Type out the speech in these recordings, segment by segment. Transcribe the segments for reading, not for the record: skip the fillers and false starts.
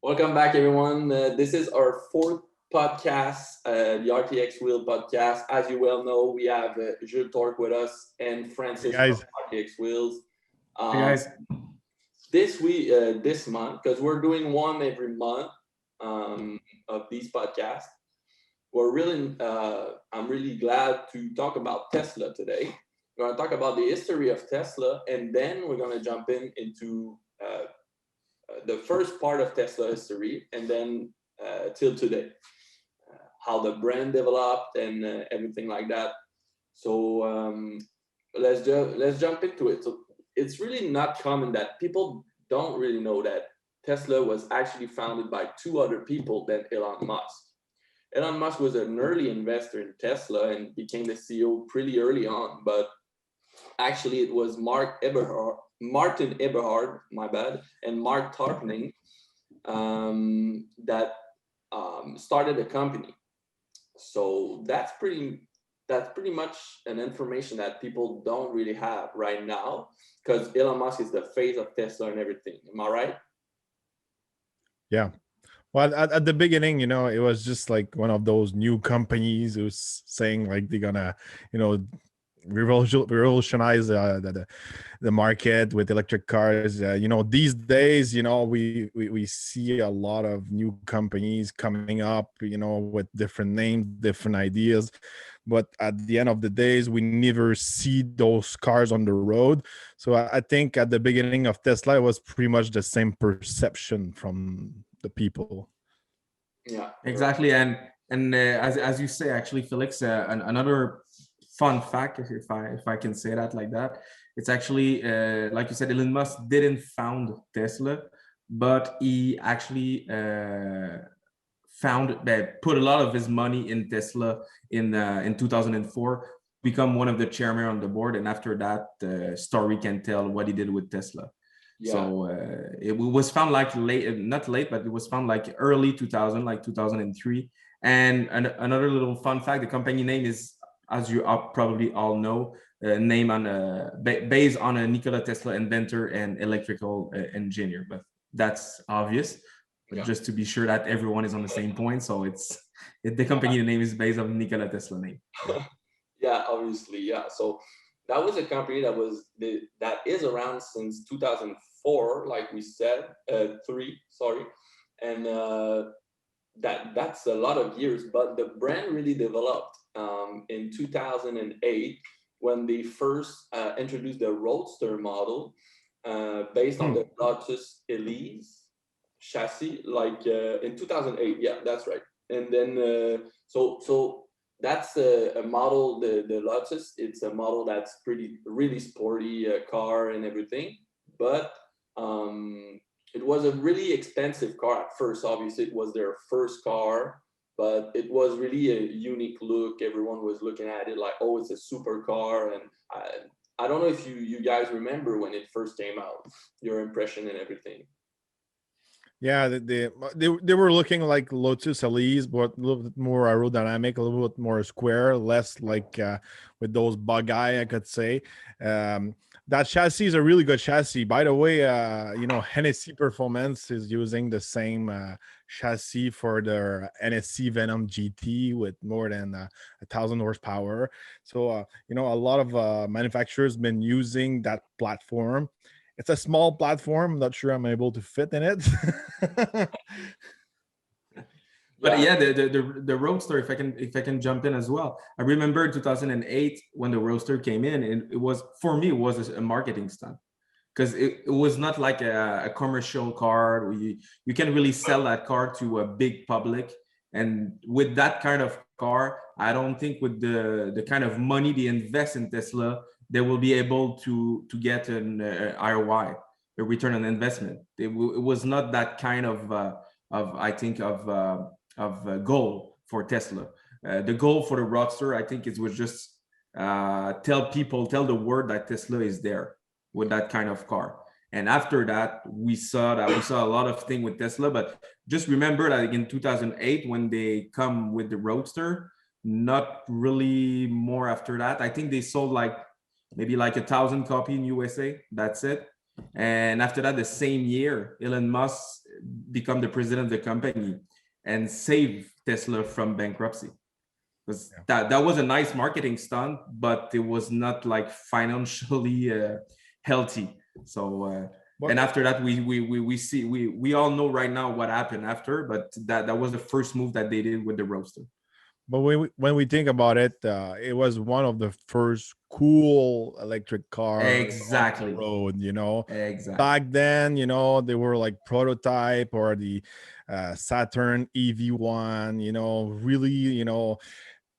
Welcome back, everyone. This is our fourth podcast, the RTX Wheel podcast. As you well know, we have Jul Torq with us and Hey Francis from guys. RTX Wheels. Hey Um, guys. this week, this month, because we're doing one every month of these podcasts, I'm really glad to talk about Tesla today. We're going to talk about the history of Tesla, and then we're going to jump into the first part of Tesla history, and then till today, how the brand developed and everything like that. So let's jump into it. So it's really not common that people don't really know that Tesla was actually founded by two other people than Elon Musk. Elon Musk was an early investor in Tesla and became the CEO pretty early on, but actually it was Martin Eberhard, my bad, and Mark Tarpenning that started the company. So that's pretty much an information that people don't really have right now, because Elon Musk is the face of Tesla and everything. Am I right? Yeah. Well, at the beginning, it was just like one of those new companies who's saying like they're gonna, you know, revolutionize the market with electric cars. These days, we see a lot of new companies coming up, with different names, different ideas. But at the end of the days, we never see those cars on the road. So I think at the beginning of Tesla, it was pretty much the same perception from the people. Yeah, Exactly. And as you say, actually, Felix, another fun fact, if I can say that like that, it's actually like you said, Elon Musk didn't found Tesla, but he actually put a lot of his money in Tesla in 2004, become one of the chairman on the board, and after that, the story can tell what he did with Tesla. yeah, So it was found like late, not late, but it was found like early 2000, like 2003. And another little fun fact: the company name is, as you probably all know, name on based on a Nikola Tesla inventor and electrical engineer. But that's obvious. But yeah, just to be sure that everyone is on the same point, so the company name is based on Nikola Tesla name. yeah. Obviously, yeah. So that was a company that is around since 2004, like we said, three. Sorry, and that's a lot of years. But the brand really developed in 2008 when they first introduced the Roadster model based on the Lotus Elise chassis, like in 2008. Yeah, that's right. And then so that's a model. The Lotus. It's a model that's really sporty car and everything, but it was a really expensive car at first. Obviously, it was their first car, but it was really a unique look. Everyone was looking at it like, oh, it's a super car. And I don't know if you guys remember when it first came out, your impression and everything. Yeah, they were looking like Lotus Elise, but a little bit more aerodynamic, a little bit more square, less like with those bug eye, I could say. That chassis is a really good chassis. By the way, Hennessy Performance is using the same chassis for their NSC Venom GT with more than 1,000 horsepower. So, a lot of manufacturers been using that platform. It's a small platform. Not sure I'm able to fit in it. But Yeah, yeah, the Roadster, if I can jump in as well. I remember 2008 when the Roadster came in, and it was, for me, it was a marketing stunt, because it was not like a commercial car where you can really sell that car to a big public. And with that kind of car, I don't think with the kind of money they invest in Tesla, they will be able to get an ROI, a return on investment. It was not that kind of I think of goal for Tesla. The goal for the Roadster, I think, it was just tell the world that Tesla is there with that kind of car. And after that, we saw a lot of things with Tesla. But just remember that in 2008, when they come with the Roadster, not really more after that. I think they sold like maybe like 1,000 copy in USA. That's it. And after that, the same year, Elon Musk become the president of the company and save Tesla from bankruptcy. Because that was a nice marketing stunt, but it was not like financially healthy. So and after that, we all know right now what happened after, but that was the first move that they did with the Roadster. But when we think about it, it was one of the first cool electric cars on the road, you know. Exactly. Back then, you know, they were like prototype or the Saturn EV1, you know, really, you know,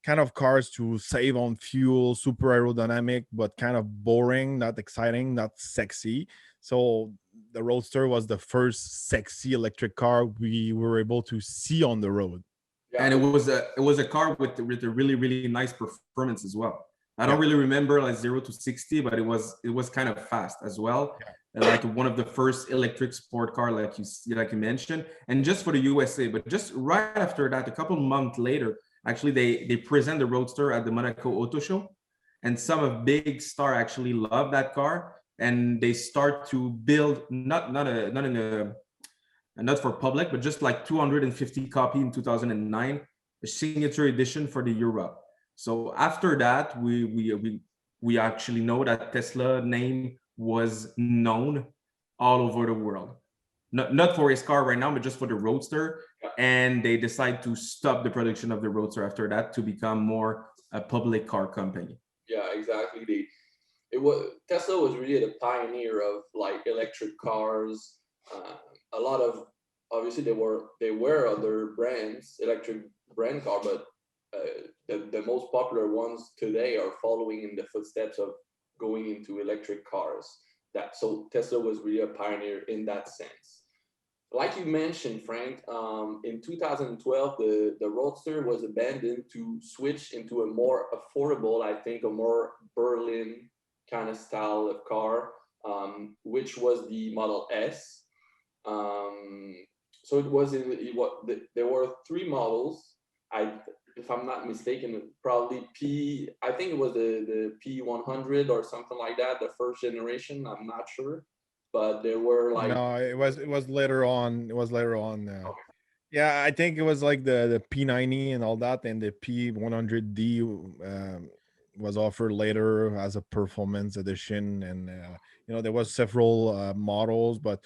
kind of cars to save on fuel, super aerodynamic, but kind of boring, not exciting, not sexy. So the Roadster was the first sexy electric car we were able to see on the road. Yeah. And it was a car with a really nice performance as well. I don't really remember like 0 to 60, but it was kind of fast as well. And like one of the first electric sport car, like you mentioned, and just for the USA. But just right after that, a couple months later, actually they present the Roadster at the Monaco Auto Show, and some of big star actually love that car, and they start to build not for public, but just like 250 copy in 2009, a signature edition for the Europe. So after that, we actually know that Tesla name was known all over the world. Not for his car right now, but just for the Roadster. And they decide to stop the production of the Roadster after that to become more a public car company. Yeah, exactly. Tesla was really the pioneer of like electric cars. A lot of, obviously there were other brands, electric brand car, but the most popular ones today are following in the footsteps of going into electric cars. So Tesla was really a pioneer in that sense. Like you mentioned, Frank, in 2012, the Roadster was abandoned to switch into a more affordable, I think, a more Berlin kind of style of car, which was the Model S. So there were 3 models. If I'm not mistaken, probably I think it was the P100 or something like that, the first generation. I'm not sure, but there were like no, it was later on. It was later on. Yeah, I think it was like the P90 and all that, and the P100D was offered later as a performance edition, and you know, there was several models, but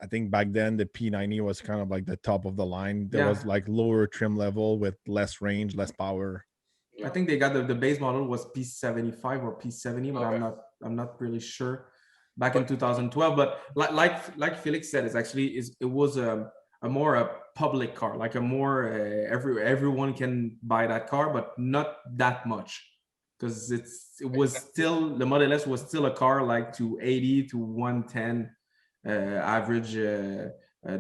I think back then the P90 was kind of like the top of the line. There was like lower trim level with less range, less power. I think they got the base model was P75 or P70, but I'm not really sure. Back in 2012, but like Felix said, it was a more public car, like a more everyone can buy that car, but not that much, because the Model S was still a car like to 80 to 110 average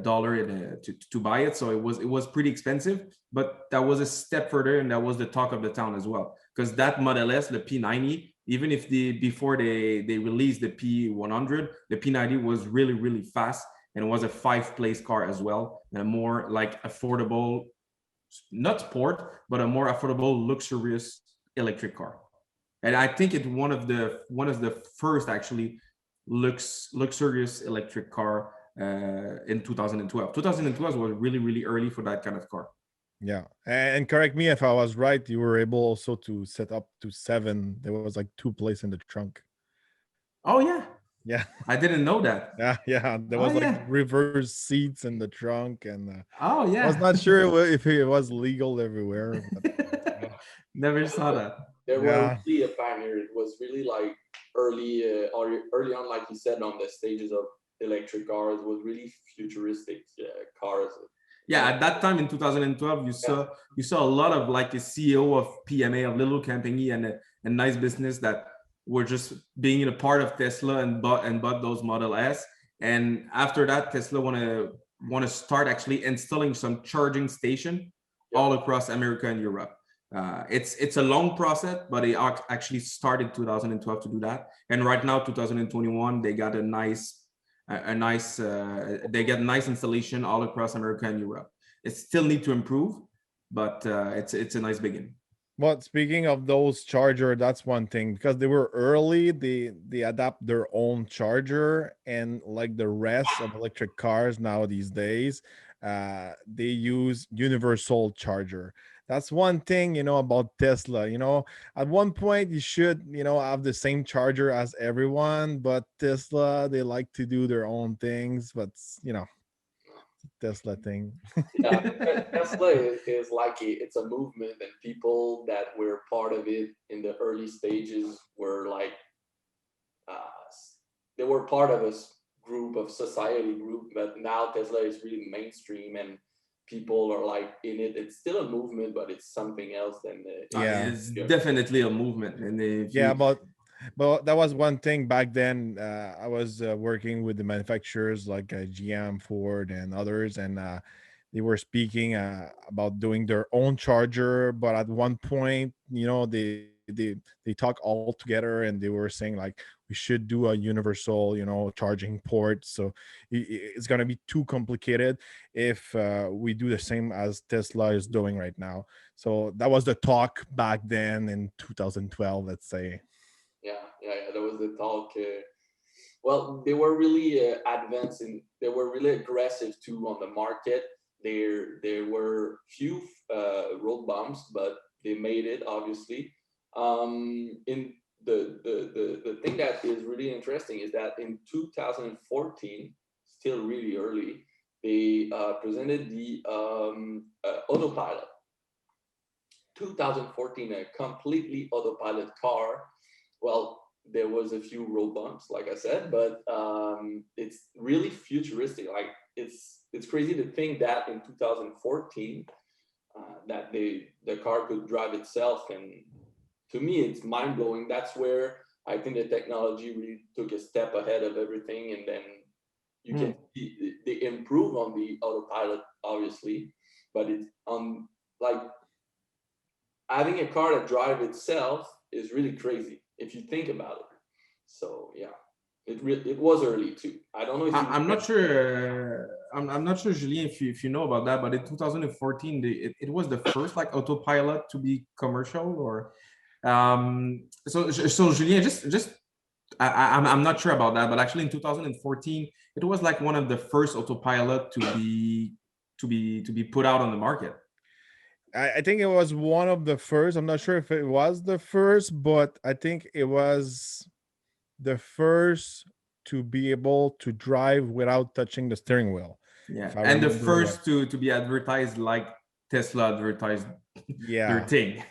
dollar to buy it. So it was pretty expensive, but that was a step further, and that was the talk of the town as well, because that Model S, the P90, even if before they released the P100, the P90 was really fast, and it was a 5-place car as well, and a more like affordable, not sport, but a more affordable, luxurious electric car. And I think it's one of the first actually luxurious electric car in 2012. 2012 was really early for that kind of car. Yeah, and correct me if I was right, you were able also to set up to 7. There was like 2 places in the trunk. Oh yeah, I didn't know that. Yeah, there was reverse seats in the trunk, and I was not sure if it was legal everywhere, but, never saw that. There were really a pioneer. It was really like early on, like you said, on the stages of electric cars. Was really futuristic cars. Yeah, at that time in 2012, you saw a lot of like a CEO of PMA, of little company and a nice business that were just being a part of Tesla and bought those Model S. And after that, Tesla want to start actually installing some charging station all across America and Europe. It's a long process, but they actually started 2012 to do that. And right now, 2021, they got they get nice installation all across America and Europe. It still need to improve, but it's a nice beginning. But speaking of those charger, that's one thing because they were early. They adapt their own charger, and like the rest of electric cars now these days, they use universal charger. That's one thing about Tesla. At one point you should have the same charger as everyone, but Tesla they like to do their own things. But Tesla thing. Yeah, Tesla is like it's a movement, and people that were part of it in the early stages were like uh, they were part of a group of society group, but now Tesla is really mainstream and people are like in it. It's still a movement, but it's something else than Yeah. It's definitely a movement, and if Yeah, you but that was one thing back then. I was working with the manufacturers like GM, Ford, and others, and they were speaking about doing their own charger. But at one point, they talk all together, and they were saying like we should do a universal, charging port. So it's gonna be too complicated if we do the same as Tesla is doing right now. So that was the talk back then in 2012, let's say. yeah. There was the talk. Well, they were really advanced and they were really aggressive too on the market. There were few road bumps, but they made it obviously. In the thing that is really interesting is that in 2014, still really early, they presented the autopilot. 2014, a completely autopilot car. Well, there was a few road bumps, like I said, but it's really futuristic. Like it's crazy to think that in 2014 that the car could drive itself, and to me it's mind blowing. That's where I think the technology really took a step ahead of everything, and then you can see they improve on the autopilot, obviously, but it's on like having a car that drives itself is really crazy if you think about it. So yeah, it was early too. I don't know if I'm not sure. I'm not sure, Julien, if you know about that, but in 2014, it was the first like autopilot to be commercial, or so Julien, just I'm not sure about that, but actually in 2014, it was like one of the first autopilot to be put out on the market. I think it was one of the first. I'm not sure if it was the first, but I think it was the first to be able to drive without touching the steering wheel. Yeah, If I and the remember right. first to be advertised like Tesla advertised their Yeah. thing.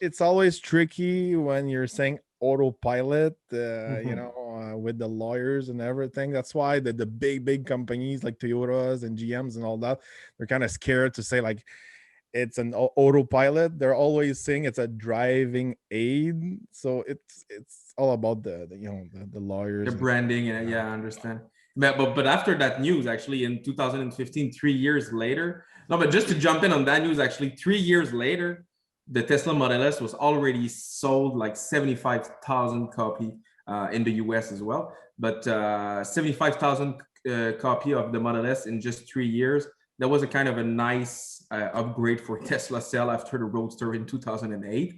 It's always tricky when you're saying autopilot, with the lawyers and everything. That's why the big companies like Toyotas and GMs and all that, they're kind of scared to say like it's an autopilot. They're always saying it's a driving aid. So it's all about the lawyers. The branding, yeah, I understand. But after that news, actually in 2015, 3 years later, no, but just to jump in on that news, actually 3 years later, the Tesla Model S was already sold like 75,000 copy in the US as well. But 75,000 copy of the Model S in just 3 years. That was a kind of a nice upgrade for Tesla sale after the Roadster in 2008.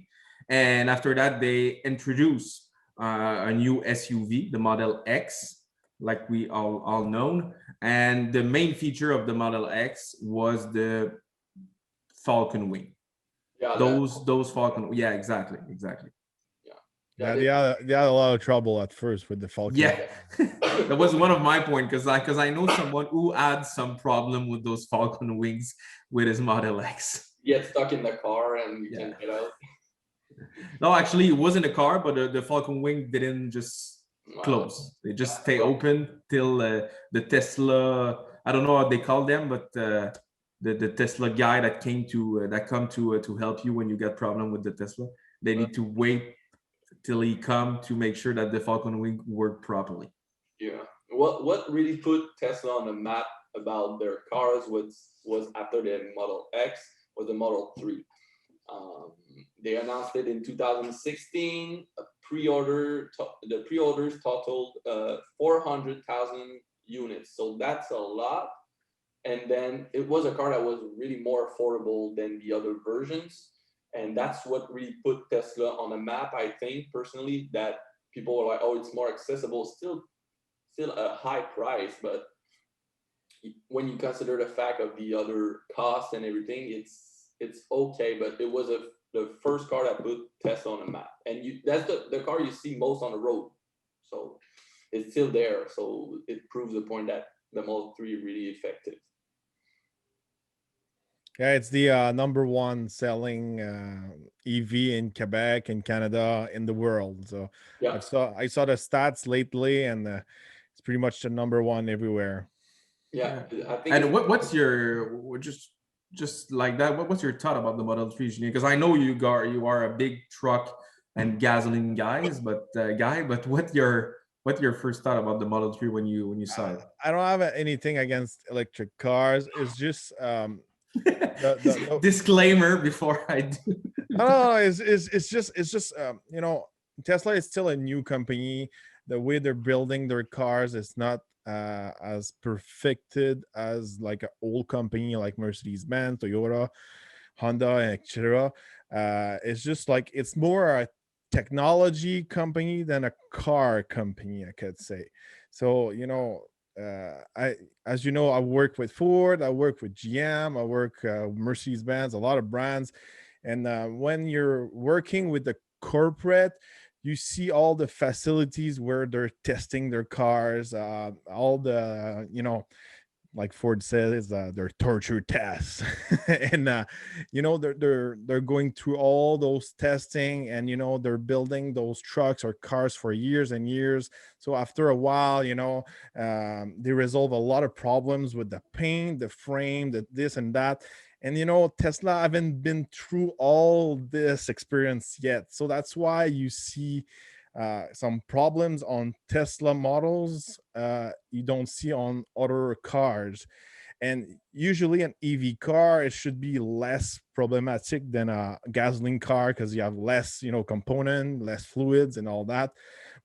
And after that, they introduced a new SUV, the Model X, like we all known. And the main feature of the Model X was the Falcon wing. yeah Those Falcon, yeah, exactly. Yeah, they had a lot of trouble at first with the Falcon. Yeah, that was one of my points because I know someone who had some problem with those Falcon wings with his Model X. Get stuck in the car and you can't get out. No, actually, it was in the car, but the Falcon wing didn't just close. They just stay open till the Tesla. I don't know what they call them, but the Tesla guy that come to help you when you get problem with the Tesla. They need to wait till he come to make sure that the Falcon wing work properly. Yeah. What really put Tesla on the map about their cars was after the Model X was the Model 3. They announced it in 2016. The pre-orders totaled 400,000 units, so that's a lot. And then it was a car that was really more affordable than the other versions. And that's what really put Tesla on the map, I think, personally, that people were like, oh, it's more accessible, still a high price, but when you consider the fact of the other costs and everything, it's okay. But it was the first car that put Tesla on the map, and that's the car you see most on the road. So it's still there. So it proves the point that the Model 3 is really effective. Yeah, it's the number one selling EV in Quebec and Canada in the world. So Yeah, I saw the stats lately, and it's pretty much the number one everywhere. yeah. I think. And what's your just like that? What's your thought about the Model 3, Julien? Because I know you are a big truck and gasoline but what's your first thought about the Model 3 when you saw it? I don't have anything against electric cars. It's just the Disclaimer before I do. no, it's just you know, Tesla is still a new company. The way they're building their cars is not as perfected as like an old company like Mercedes-Benz, Toyota, Honda, etc. It's just like it's more a technology company than a car company, I could say. So you know, I as you know, I work with Ford, I work with GM, I work Mercedes-Benz, a lot of brands, and when you're working with the corporate, you see all the facilities where they're testing their cars, all the you know, like Ford says, they're torture tests, and you know they're going through all those testing, and you know they're building those trucks or cars for years and years. So after a while, you know, they resolve a lot of problems with the paint, the frame, the this and that. And you know, Tesla haven't been through all this experience yet, so that's why you see some problems on Tesla models you don't see on other cars. And usually an EV car, it should be less problematic than a gasoline car because you have less, you know, component, less fluids and all that.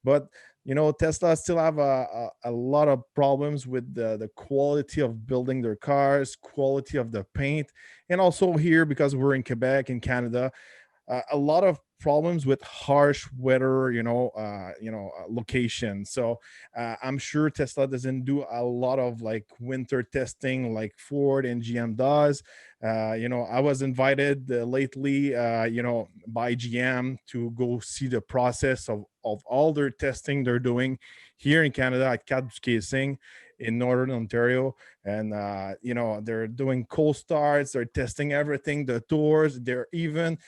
But you know, Tesla still have a lot of problems with the quality of building their cars, quality of the paint, and also here because we're in Quebec in Canada, a lot of problems with harsh weather, location. So I'm sure Tesla doesn't do a lot of like winter testing like Ford and GM does. I was invited lately, by GM to go see the process of all their testing they're doing here in Canada at Cap Casing in Northern Ontario. And they're doing cold starts, they're testing everything, the doors, they're even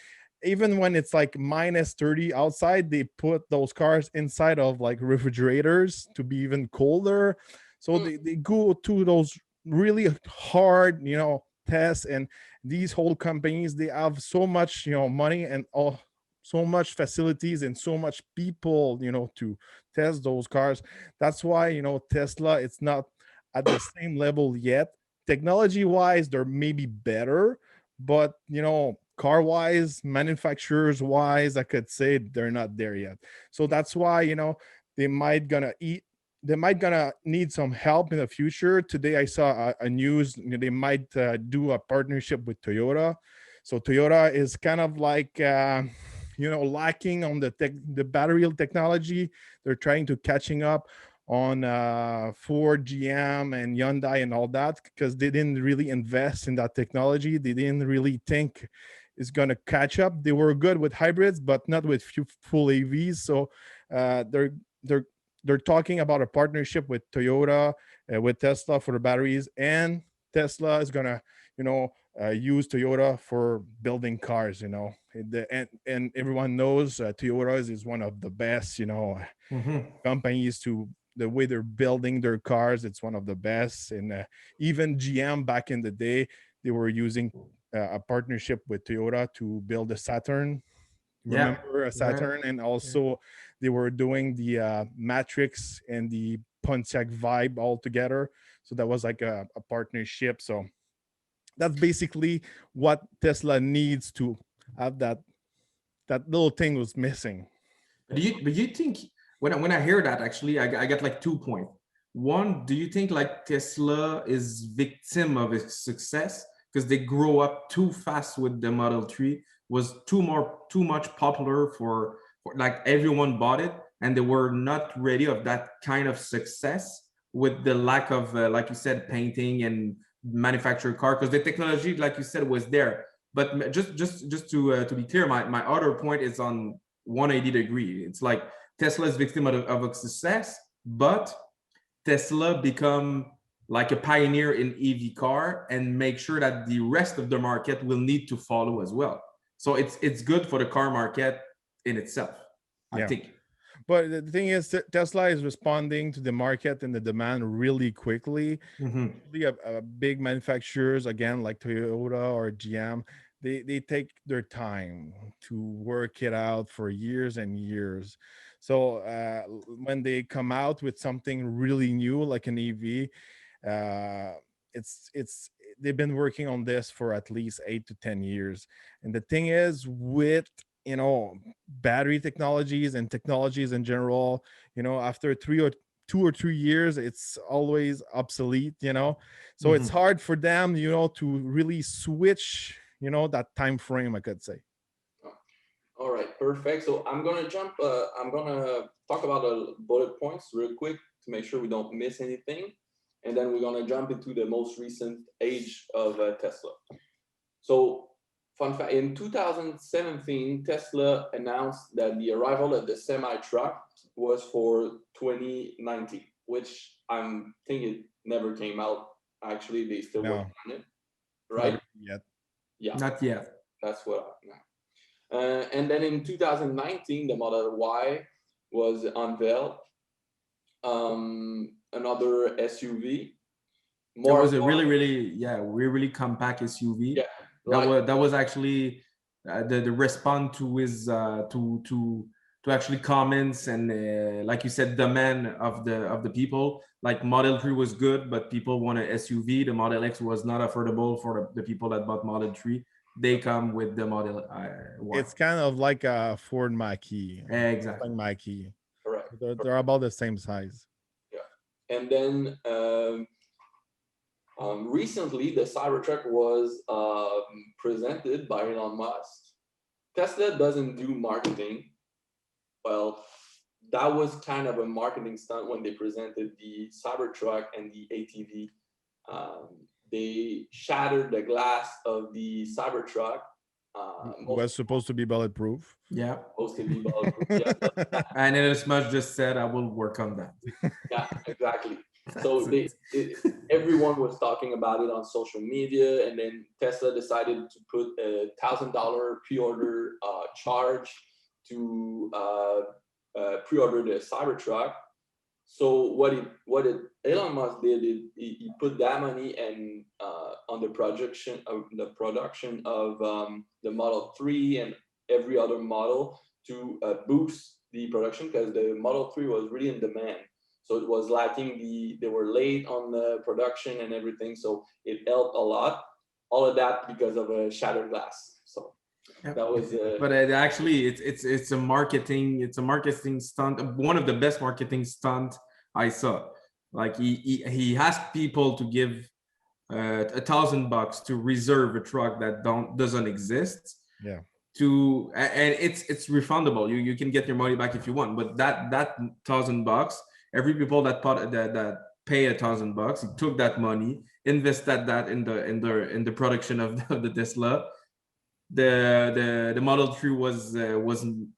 when it's like minus 30 outside, they put those cars inside of like refrigerators to be even colder. So they go to those really hard, tests. And these whole companies, they have so much, money and all, so much facilities and so much people, to test those cars. That's why, Tesla, it's not at the same level yet. Technology wise, they're maybe better, but car wise, manufacturers wise, I could say they're not there yet. So that's why they might gonna need some help in the future. Today I saw a news, they might do a partnership with Toyota. So Toyota is kind of like lacking on the battery technology. They're trying to catching up on Ford, GM, and Hyundai and all that, because they didn't really invest in that technology. They didn't really think it's going to catch up. They were good with hybrids, but not with full AVs. So they're talking about a partnership with Toyota, with Tesla for the batteries, and Tesla is going to use Toyota for building cars. And everyone knows Toyota is one of the best companies to the way they're building their cars. It's one of the best. And even GM back in the day, they were using a partnership with Toyota to build a Saturn. Remember a Saturn? And also they were doing the Matrix and the Pontiac Vibe all together. So that was like a partnership. So that's basically what Tesla needs to have. That little thing was missing. But you think when I hear that, actually, I get like 2 points. One, do you think like Tesla is victim of its success because they grow up too fast with the Model 3 was too much popular for like everyone bought it, and they were not ready of that kind of success with the lack of like you said, painting and manufactured car, because the technology, like you said, was there. But just to be clear, my other point is on 180 degree. It's like Tesla is victim of a success, but Tesla become like a pioneer in EV car and make sure that the rest of the market will need to follow as well. So it's good for the car market in itself, I think. But the thing is, Tesla is responding to the market and the demand really quickly. Big manufacturers, again, like Toyota or GM, they take their time to work it out for years and years. So when they come out with something really new, like an EV, it's they've been working on this for at least 8 to 10 years. And the thing is, with battery technologies and technologies in general, after 2 or 3 years, it's always obsolete. So it's hard for them to really switch that time frame, I could say. All right, perfect. So I'm gonna talk about the bullet points real quick to make sure we don't miss anything, and then we're gonna jump into the most recent age of Tesla. So, fun fact: in 2017, Tesla announced that the arrival of the semi-truck was for 2019, which I'm thinking never came out. Actually, they still working on it, right? Not yet. Yeah, not yet. That's what. And then in 2019, the Model Y was unveiled. Another SUV. That was a really compact SUV. Yeah, that was actually the response to his to actually comments and like you said, demand of the people. Like Model 3 was good, but people want an SUV. The Model X was not affordable for the people that bought Model 3. They come with the Model Y. It's kind of like a Ford Mach-E. Exactly. Mach-E. Correct. They're about the same size. Yeah. And then recently, the Cybertruck was presented by Elon Musk. Tesla doesn't do marketing. Well, that was kind of a marketing stunt when they presented the Cybertruck and the ATV. They shattered the glass of the Cybertruck. Was supposed to be bulletproof. Yeah. Supposed to be bulletproof. Yeah, and Elon Musk just said, "I will work on that." Yeah, exactly. So everyone was talking about it on social media, and then Tesla decided to put $1,000 pre-order charge to pre-order the Cybertruck. So what Elon Musk did is he put that money and on the production of the Model 3 and every other model to boost the production, because the Model 3 was really in demand. So it was lacking they were late on the production and everything. So it helped a lot. All of that because of a shattered glass. So that was. But actually, it's a marketing stunt. One of the best marketing stunt I saw. Like he asked people to give $1,000 to reserve a truck that doesn't exist. Yeah. And it's refundable. You can get your money back if you want. But that $1,000, every people that pay $1,000, he took that money, invested that in the production of the Tesla. The Model 3 was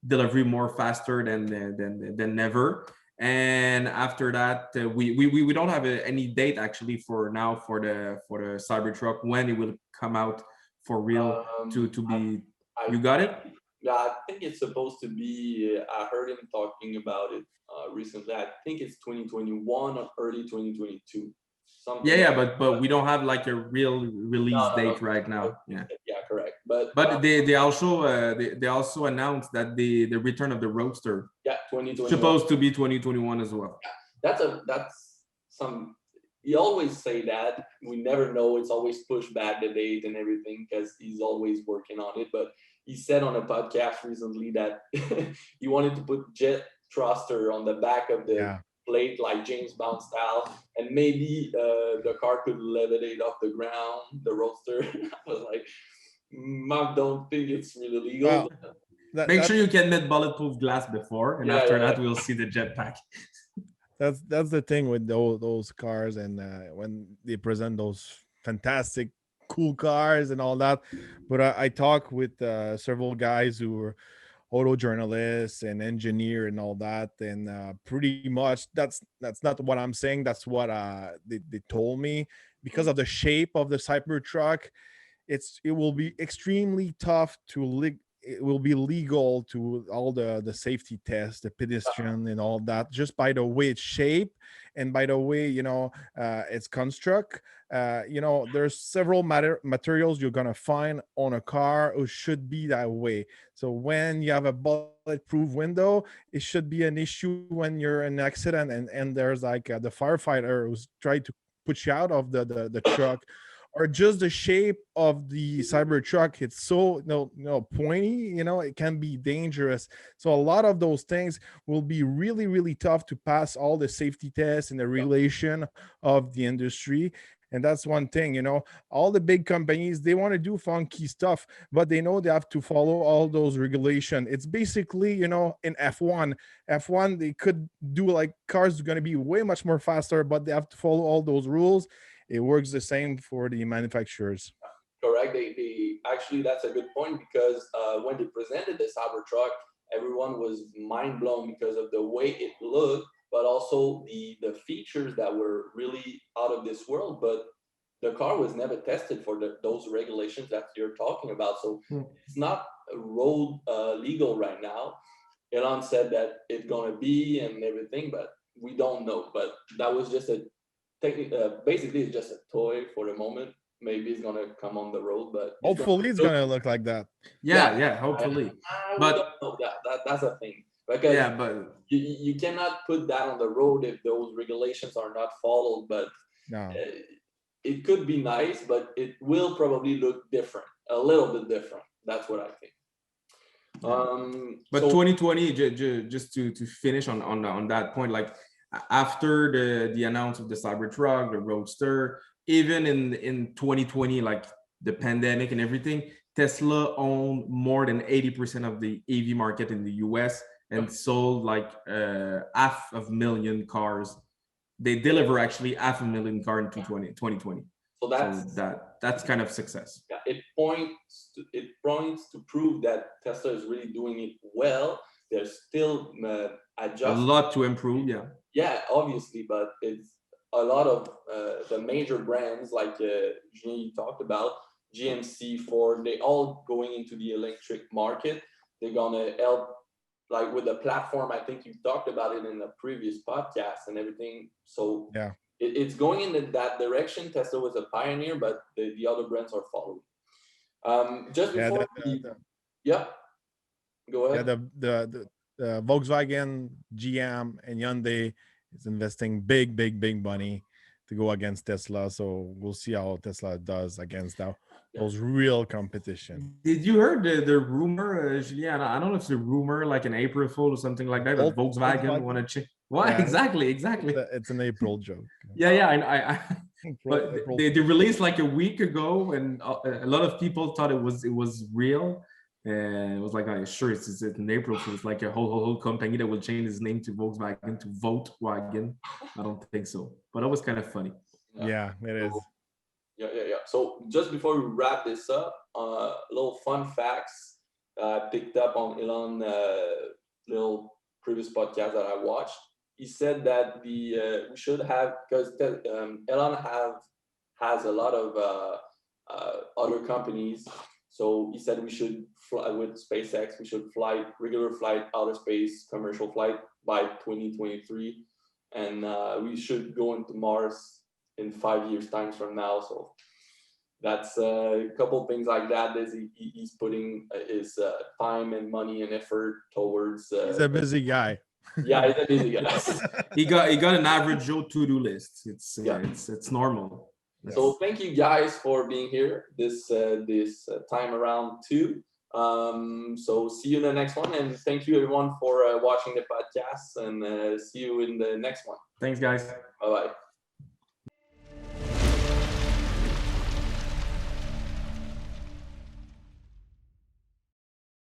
delivery more faster than ever. And after that, we don't have any date actually for the Cybertruck, when it will come out for real to be. You got it? Yeah, I think it's supposed to be. I heard him talking about it recently. I think it's 2021 or early 2022. But we don't have like a real release date right now. Yeah, correct. But they also announced that the return of the Roadster. Yeah, 2021. Supposed to be 2021 as well. Yeah, that's some. You always say that. We never know. It's always pushed back the date and everything because he's always working on it. But he said on a podcast recently that he wanted to put jet thruster on the back of the plate, like James Bond style, and maybe the car could levitate off the ground, the Roadster. I was like, I don't think it's really legal. Well, Make sure you can make bulletproof glass before, and after that, we'll see the jetpack. That's the thing with those cars, and when they present those fantastic cool cars and all that. But I talk with several guys who are auto journalists and engineer and all that, and pretty much that's not what I'm saying. That's what they told me. Because of the shape of the Cybertruck, it will be extremely tough to it will be legal to all the safety tests, the pedestrian and all that, just by the way it's shaped and by the way it's construct. There's several materials you're gonna find on a car who should be that way. So when you have a bulletproof window, it should be an issue when you're in an accident and there's like the firefighter who's tried to put you out of the truck, or just the shape of the Cybertruck. It's so pointy, it can be dangerous. So a lot of those things will be really, really tough to pass all the safety tests and the regulation of the industry. And that's one thing, all the big companies, they want to do funky stuff, but they know they have to follow all those regulations. It's basically, in F1, they could do like cars are going to be way much more faster, but they have to follow all those rules. It works the same for the manufacturers. Correct. They actually, that's a good point, because when they presented the Cybertruck, everyone was mind blown because of the way it looked, but also the features that were really out of this world. But the car was never tested for those regulations that you're talking about. So it's not road legal right now. Elon said that it's going to be and everything, but we don't know. But that was just basically it's just a toy for the moment. Maybe it's gonna come on the road, but hopefully it's gonna look like that. Yeah, hopefully. But that's a thing, because but you cannot put that on the road if those regulations are not followed. But no, it could be nice, but it will probably look different, a little bit different. That's what I think. But 2020, just to finish on that point, like after the announcement of the Cybertruck, the Roadster, even in 2020, like the pandemic and everything, Tesla owned more than 80% of the EV market in the US and sold like 500,000 cars. They deliver actually 500,000 cars in 2020. So that's kind of success. Yeah, it points to prove that Tesla is really doing it well. There's still a lot to improve. Yeah, obviously, but it's a lot of the major brands like you talked about, GMC, Ford, they all going into the electric market. They're gonna help, like with the platform. I think you talked about it in the previous podcast and everything. So yeah, it's going in that direction. Tesla was a pioneer, but the other brands are following. Just before, go ahead. Yeah, the Volkswagen, GM, and Hyundai is investing big money to go against Tesla. So we'll see how Tesla does against those real competition. Did you heard the rumor, Julien? I don't know if it's a rumor, like an April Fool or something like that, that Volkswagen want to change. What? Yeah, exactly. It's an April joke. I but they released like a week ago, and a lot of people thought it was real. And it was like, sure, it's in April. So it's like a whole company that will change its name to Volkswagen to Volkswagen. I don't think so, but that was kind of funny. Yeah, it is. Yeah. So just before we wrap this up, little fun facts I picked up on Elon little previous podcast that I watched. He said that we should have, because Elon has a lot of other companies. So he said we should fly with SpaceX. We should fly regular flight, outer space, commercial flight by 2023, and we should go into Mars in 5 years' time from now. So that's a couple things like that. He's putting his time and money and effort towards. He's a busy guy. Yeah, he's a busy guy. he got an average Joe to-do list. It's normal. So thank you guys for being here this time around too. So see you in the next one, and thank you everyone for watching the podcast, and see you in the next one. Thanks, guys. Bye bye.